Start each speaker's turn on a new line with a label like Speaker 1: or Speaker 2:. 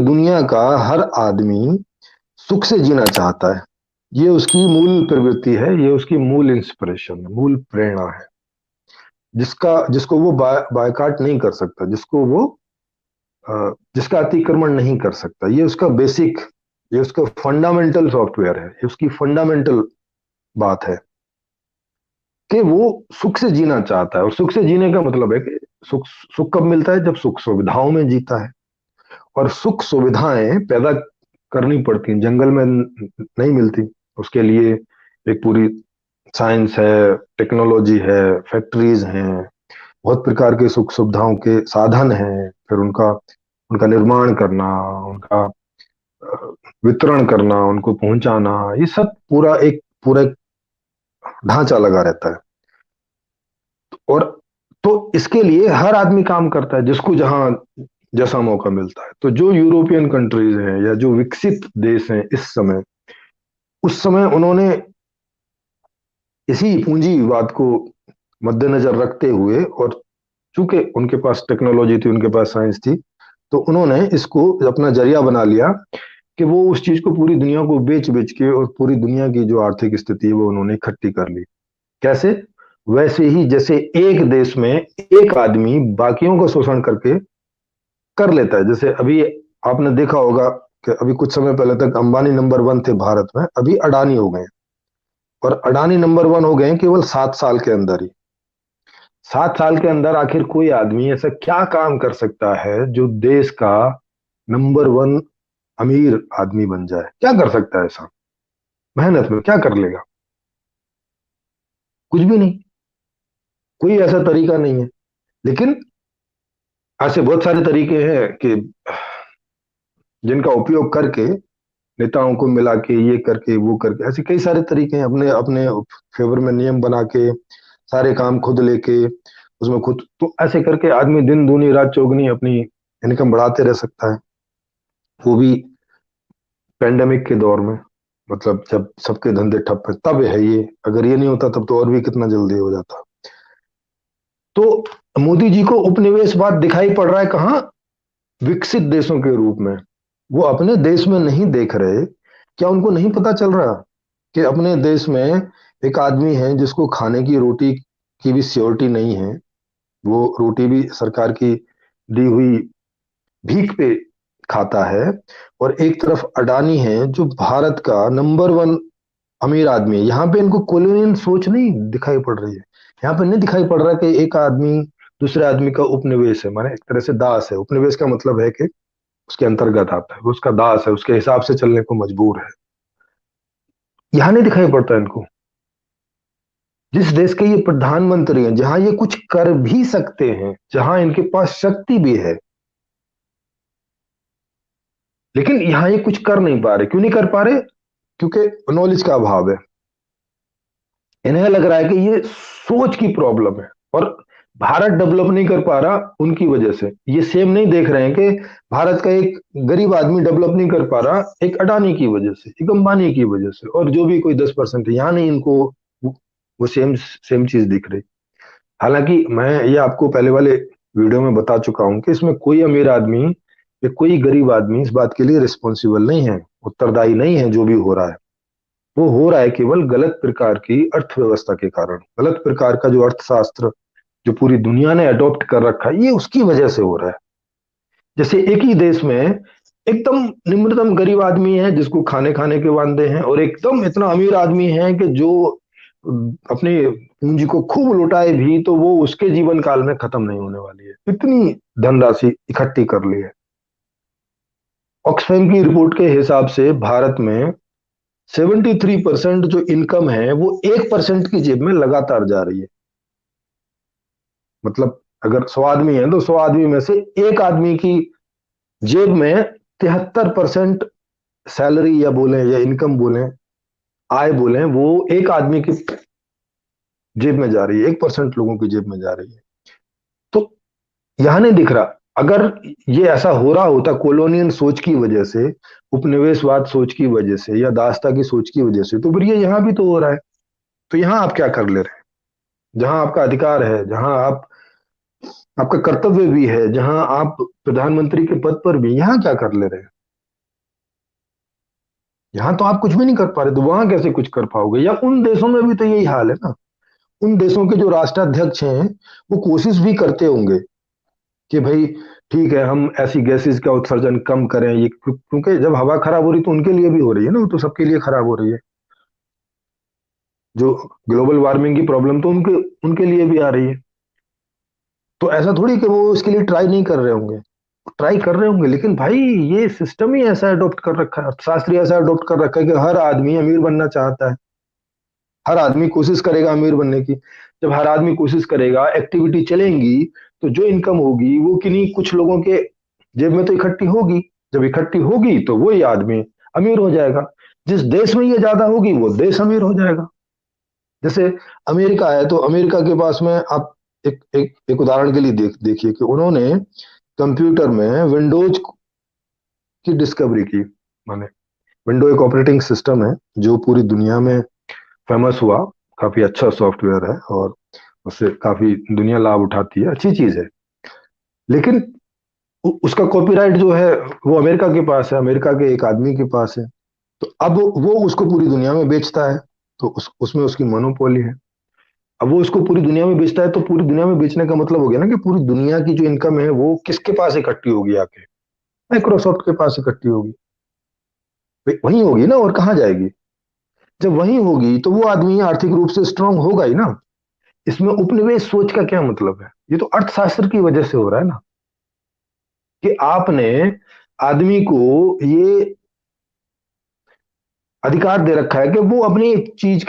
Speaker 1: दुनिया का हर आदमी सुख से जीना चाहता है। ये उसकी मूल प्रवृत्ति है, ये उसकी मूल इंस्पिरेशन है, मूल प्रेरणा है, जिसको वो बायकाट नहीं कर सकता, जिसका अतिक्रमण नहीं कर सकता। ये उसका बेसिक, ये उसका फंडामेंटल सॉफ्टवेयर है, ये उसकी फंडामेंटल बात है कि वो सुख से जीना चाहता है। और सुख से जीने का मतलब है कि सुख सुख कब मिलता है? जब सुख सुविधाओं में जीता है। और सुख सुविधाएं पैदा करनी पड़ती हैं, जंगल में नहीं मिलती। उसके लिए एक पूरी साइंस है, टेक्नोलॉजी है, फैक्ट्रीज हैं, बहुत प्रकार के सुख सुविधाओं के साधन हैं। फिर उनका उनका निर्माण करना, उनका वितरण करना, उनको पहुंचाना, ये सब पूरा एक ढांचा लगा रहता है। और तो इसके लिए हर आदमी काम करता है, जिसको जहां जैसा मौका मिलता है। तो जो यूरोपियन कंट्रीज हैं या जो विकसित देश हैं इस समय, उस समय उन्होंने इसी पूंजीवाद को मद्देनजर रखते हुए, और चूंकि उनके पास टेक्नोलॉजी थी, उनके पास साइंस थी, तो उन्होंने इसको अपना जरिया बना लिया कि वो उस चीज को पूरी दुनिया को बेच बेच के, और पूरी दुनिया की जो आर्थिक स्थिति है वो उन्होंने इकट्ठी कर ली। कैसे? वैसे ही जैसे एक देश में एक आदमी बाकियों का शोषण करके कर लेता है। जैसे अभी आपने देखा होगा कि अभी कुछ समय पहले तक अंबानी नंबर वन थे भारत में, अभी अडानी हो गए। और अडानी नंबर वन हो गए केवल 7 साल के अंदर ही। 7 साल के अंदर आखिर कोई आदमी ऐसा क्या काम कर सकता है जो देश का नंबर वन अमीर आदमी बन जाए? क्या कर सकता है ऐसा? मेहनत में क्या कर लेगा? कुछ भी नहीं। कोई ऐसा तरीका नहीं है। लेकिन ऐसे बहुत सारे तरीके हैं कि जिनका उपयोग करके, नेताओं को मिला के, ये करके वो करके, ऐसे कई सारे तरीके हैं, अपने अपने फेवर में नियम बना के सारे काम खुद लेके उसमें खुद, तो ऐसे करके आदमी दिन दूनी रात चौगनी अपनी इनकम बढ़ाते रह सकता है। वो भी पेंडेमिक के दौर में, मतलब जब सबके धंधे ठप है तब है ये। अगर ये नहीं होता तब तो और भी कितना जल्दी हो जाता। तो मोदी जी को उपनिवेशवाद दिखाई पड़ रहा है कहाँ? विकसित देशों के रूप में। वो अपने देश में नहीं देख रहे। क्या उनको नहीं पता चल रहा कि अपने देश में एक आदमी है जिसको खाने की रोटी की भी श्योरिटी नहीं है? वो रोटी भी सरकार की दी हुई भीख पे खाता है। और एक तरफ अडानी है जो भारत का नंबर वन अमीर आदमी है। यहाँ पे इनको कॉलोनियल सोच नहीं दिखाई पड़ रही है। यहाँ पे नहीं दिखाई पड़ रहा कि एक आदमी दूसरे आदमी का उपनिवेश है, माने एक तरह से दास है। उपनिवेश का मतलब है कि उसके अंतर्गत आता है, वो उसका दास है, उसके हिसाब से चलने को मजबूर है। यहाँ नहीं दिखाई पड़ता इनको। जिस देश के ये प्रधानमंत्री हैं, जहां ये कुछ कर भी सकते हैं, जहां इनके पास शक्ति भी है, लेकिन यहां ये कुछ कर नहीं पा रहे। क्यों नहीं कर पा रहे? क्योंकि नॉलेज का अभाव है। इन्हें लग रहा है कि ये सोच की प्रॉब्लम है, और भारत डेवलप नहीं कर पा रहा उनकी वजह से। ये सेम नहीं देख रहे हैं कि भारत का एक गरीब आदमी डेवलप नहीं कर पा रहा एक अडानी की वजह से, एक अंबानी की वजह से, और जो भी कोई 10% है, यहाँ नहीं इनको वो सेम सेम चीज दिख रही। हालांकि मैं ये आपको पहले वाले वीडियो में बता चुका हूं कि इसमें कोई अमीर आदमी या कोई गरीब आदमी इस बात के लिए रिस्पॉन्सिबल नहीं है, उत्तरदायी नहीं है जो भी हो रहा है। वो हो रहा है केवल गलत प्रकार की अर्थव्यवस्था के कारण। गलत प्रकार का जो अर्थशास्त्र जो पूरी दुनिया ने अडॉप्ट कर रखा है, ये उसकी वजह से हो रहा है। जैसे एक ही देश में एकदम निम्नतम गरीब आदमी है जिसको खाने खाने के वांदे हैं, और एकदम इतना अमीर आदमी है कि जो अपनी पूंजी को खूब लुटाए भी तो वो उसके जीवन काल में खत्म नहीं होने वाली है। इतनी धनराशि इकट्ठी कर ली है। ऑक्सफैम की रिपोर्ट के हिसाब से भारत में 73% जो इनकम है वो 1% की जेब में लगातार जा रही है। मतलब अगर 100 आदमी है तो 100 आदमी में से एक आदमी की जेब में 73% सैलरी या बोले या इनकम बोले, आय बोले, वो एक आदमी की जेब में जा रही है, 1% लोगों की जेब में जा रही है। तो यहां नहीं दिख रहा। अगर ये ऐसा हो रहा होता कॉलोनियल सोच की वजह से, उपनिवेशवाद सोच की वजह से, या दासता की सोच की वजह से, तो फिर ये यहां भी तो हो रहा है। तो यहां आप क्या कर ले रहे हैं? जहां आपका अधिकार है, जहां आप आपका कर्तव्य भी है, जहां आप प्रधानमंत्री के पद पर भी, यहां क्या कर ले रहे हैं? यहाँ तो आप कुछ भी नहीं कर पा रहे, तो वहां कैसे कुछ कर पाओगे? या उन देशों में भी तो यही हाल है ना। उन देशों के जो राष्ट्राध्यक्ष हैं वो कोशिश भी करते होंगे कि भाई ठीक है, हम ऐसी गैसेस का उत्सर्जन कम करें, ये क्योंकि जब हवा खराब हो रही तो उनके लिए भी हो रही है ना, वो तो सबके लिए खराब हो रही है। जो ग्लोबल वार्मिंग की प्रॉब्लम तो उनके उनके लिए भी आ रही है। तो ऐसा थोड़ी कि वो इसके लिए ट्राई नहीं कर रहे होंगे, ट्राई कर रहे होंगे, लेकिन भाई ये सिस्टम ही ऐसा अडॉप्ट कर रखा है, अर्थशास्त्री ऐसा अडॉप्ट कर रखा है कि हर आदमी अमीर बनना चाहता है। हर आदमी कोशिश करेगा अमीर बनने की। जब हर आदमी कोशिश करेगा, एक्टिविटी चलेंगी, तो जो इनकम होगी वो किन्हीं कुछ लोगों के जेब में तो इकट्ठी होगी। जब इकट्ठी होगी तो वही आदमी अमीर हो जाएगा। जिस देश में ये ज्यादा होगी वो देश अमीर हो जाएगा। जैसे अमेरिका है, तो अमेरिका के पास में आप एक उदाहरण के लिए देखिए कि उन्होंने कंप्यूटर में विंडोज की डिस्कवरी की। माने विंडो एक ऑपरेटिंग सिस्टम है जो पूरी दुनिया में फेमस हुआ। काफी अच्छा सॉफ्टवेयर है और उससे काफी दुनिया लाभ उठाती है, अच्छी चीज है। लेकिन उसका कॉपीराइट जो है वो अमेरिका के पास है, अमेरिका के एक आदमी के पास है। तो अब वो उसको पूरी दुनिया में बेचता है, तो उसमें उसकी मोनोपोली है। अब वो उसको पूरी दुनिया में बेचता है, तो पूरी दुनिया में बेचने का मतलब हो गया ना कि पूरी दुनिया की जो इनकम है वो किसके पास इकट्ठी होगी आके? माइक्रोसॉफ्ट के पास इकट्ठी होगी। वहीं होगी ना, और कहाँ जाएगी? जब वहीं होगी तो वो आदमी आर्थिक रूप से स्ट्रांग होगा ही ना। इसमें उपनिवेश सोच का क्या मतलब है? ये तो अर्थशास्त्र की वजह से हो रहा है ना, कि आपने आदमी को ये अधिकार दे रखा है कि वो अपनी एक चीज